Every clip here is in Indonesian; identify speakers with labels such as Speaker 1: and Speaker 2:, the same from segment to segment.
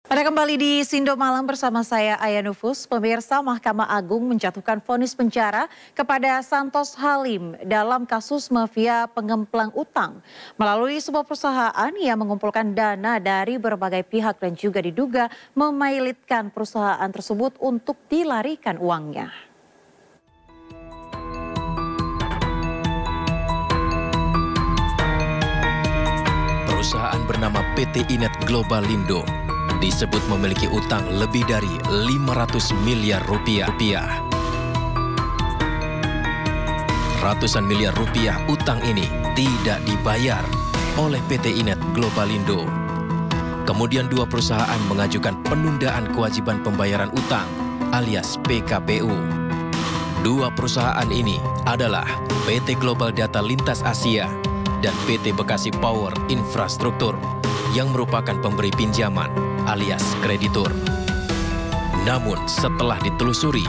Speaker 1: Pada kembali di Sindo Malam bersama saya Aya Nufus, pemirsa Mahkamah Agung menjatuhkan vonis penjara kepada Santos Halim dalam kasus mafia pengemplang utang. Melalui sebuah perusahaan yang mengumpulkan dana dari berbagai pihak dan juga diduga memailitkan perusahaan tersebut untuk dilarikan uangnya.
Speaker 2: Perusahaan bernama PT Inet Global Lindo disebut memiliki utang lebih dari 500 miliar rupiah. Ratusan miliar rupiah utang ini tidak dibayar oleh PT Inet Global Lindo. Kemudian dua perusahaan mengajukan penundaan kewajiban pembayaran utang alias PKPU. Dua perusahaan ini adalah PT Global Data Lintas Asia dan PT Bekasi Power Infrastruktur yang merupakan pemberi pinjaman alias kreditur. Namun setelah ditelusuri,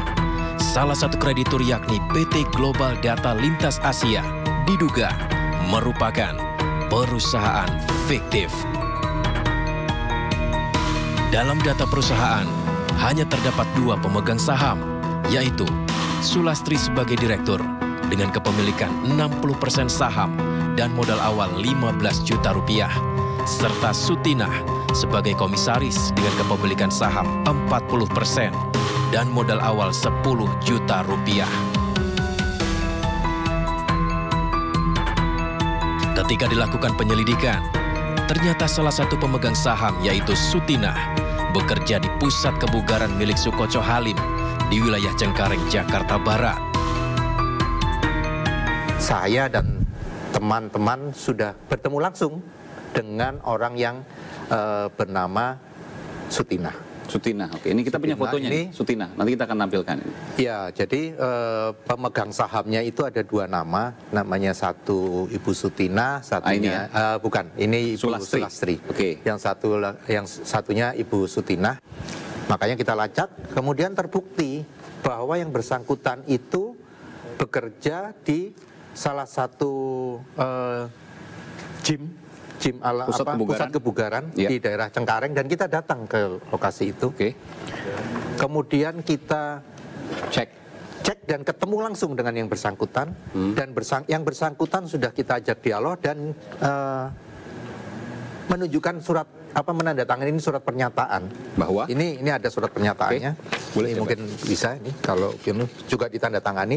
Speaker 2: salah satu kreditur yakni PT Global Data Lintas Asia diduga merupakan perusahaan fiktif. Dalam data perusahaan, hanya terdapat dua pemegang saham, yaitu Sulastri sebagai direktur dengan kepemilikan 60% saham dan modal awal 15 juta rupiah, serta Sutinah sebagai komisaris dengan kepemilikan saham 40% dan modal awal 10 juta rupiah. Ketika dilakukan penyelidikan, ternyata salah satu pemegang saham yaitu Sutinah bekerja di pusat kebugaran milik Sukoco Halim di wilayah Cengkareng, Jakarta Barat.
Speaker 3: Saya dan teman-teman sudah bertemu langsung dengan orang yang bernama Sutinah.
Speaker 4: Sutinah, oke. Ini kita punya fotonya nih, Sutinah. Nanti kita akan tampilkan.
Speaker 3: Ya, jadi pemegang sahamnya itu ada dua nama. Namanya satu Ibu Sutinah, satunya bukan. Ini Ibu Sulastri.
Speaker 4: Oke.
Speaker 3: Yang satunya Ibu Sutinah. Makanya kita lacak. Kemudian terbukti bahwa yang bersangkutan itu bekerja di salah satu gym pusat kebugaran di daerah Cengkareng, dan kita datang ke lokasi itu. Kemudian kita cek dan ketemu langsung dengan yang bersangkutan, dan yang bersangkutan sudah kita ajak dialog dan menunjukkan surat menandatangani ini surat pernyataan bahwa ini ada surat pernyataannya. Boleh mungkin bisa ini kalau juga ditandatangani.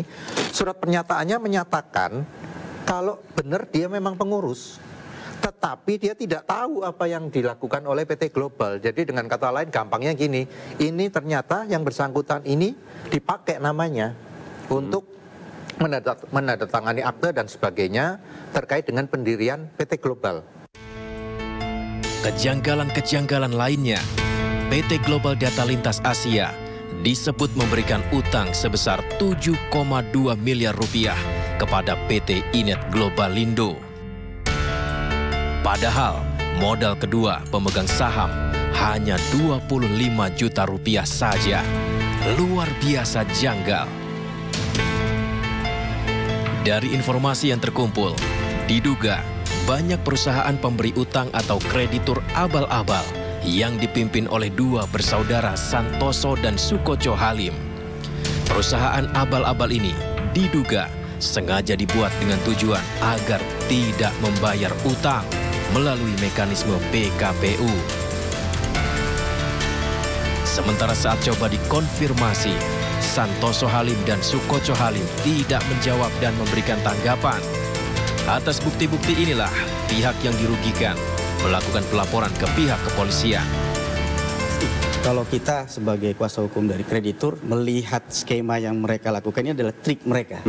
Speaker 3: Surat pernyataannya menyatakan kalau benar dia memang pengurus, tetapi dia tidak tahu apa yang dilakukan oleh PT Global. Jadi dengan kata lain gampangnya gini, ini ternyata yang bersangkutan ini dipakai namanya untuk menandatangani akte dan sebagainya terkait dengan pendirian PT Global.
Speaker 2: Kejanggalan-kejanggalan lainnya, PT Global Data Lintas Asia disebut memberikan utang sebesar 7,2 miliar rupiah kepada PT Inet Global Lindo. Padahal modal kedua pemegang saham hanya 25 juta rupiah saja. Luar biasa janggal. Dari informasi yang terkumpul, diduga banyak perusahaan pemberi utang atau kreditur abal-abal yang dipimpin oleh dua bersaudara Santoso dan Sukoco Halim. Perusahaan abal-abal ini diduga sengaja dibuat dengan tujuan agar tidak membayar utang melalui mekanisme PKPU. Sementara saat coba dikonfirmasi, Santoso Halim dan Sukoco Halim tidak menjawab dan memberikan tanggapan. Atas bukti-bukti inilah pihak yang dirugikan melakukan pelaporan ke pihak kepolisian.
Speaker 5: Kalau kita sebagai kuasa hukum dari kreditur melihat skema yang mereka lakukan ini adalah trik mereka.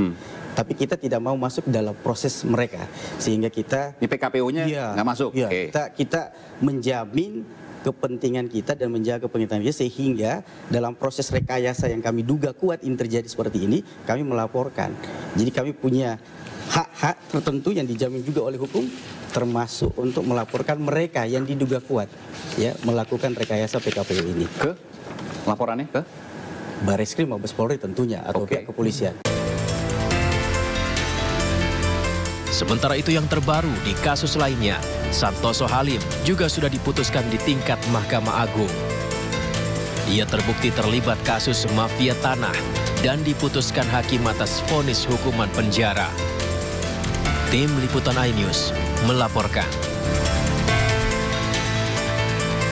Speaker 5: Tapi kita tidak mau masuk dalam proses mereka, sehingga kita
Speaker 4: di PKPU-nya nggak masuk.
Speaker 5: Ya, kita menjamin kepentingan kita dan menjaga kepentingan kita, sehingga dalam proses rekayasa yang kami duga kuat ini terjadi seperti ini, kami melaporkan. Jadi kami punya hak-hak tertentu yang dijamin juga oleh hukum, termasuk untuk melaporkan mereka yang diduga kuat ya melakukan rekayasa PKPU ini.
Speaker 4: Laporannya ke
Speaker 5: Bareskrim Mabes Polri tentunya atau pihak kepolisian.
Speaker 2: Sementara itu yang terbaru di kasus lainnya, Santoso Halim juga sudah diputuskan di tingkat Mahkamah Agung. Ia terbukti terlibat kasus mafia tanah dan diputuskan hakim atas vonis hukuman penjara. Tim Liputan iNews melaporkan.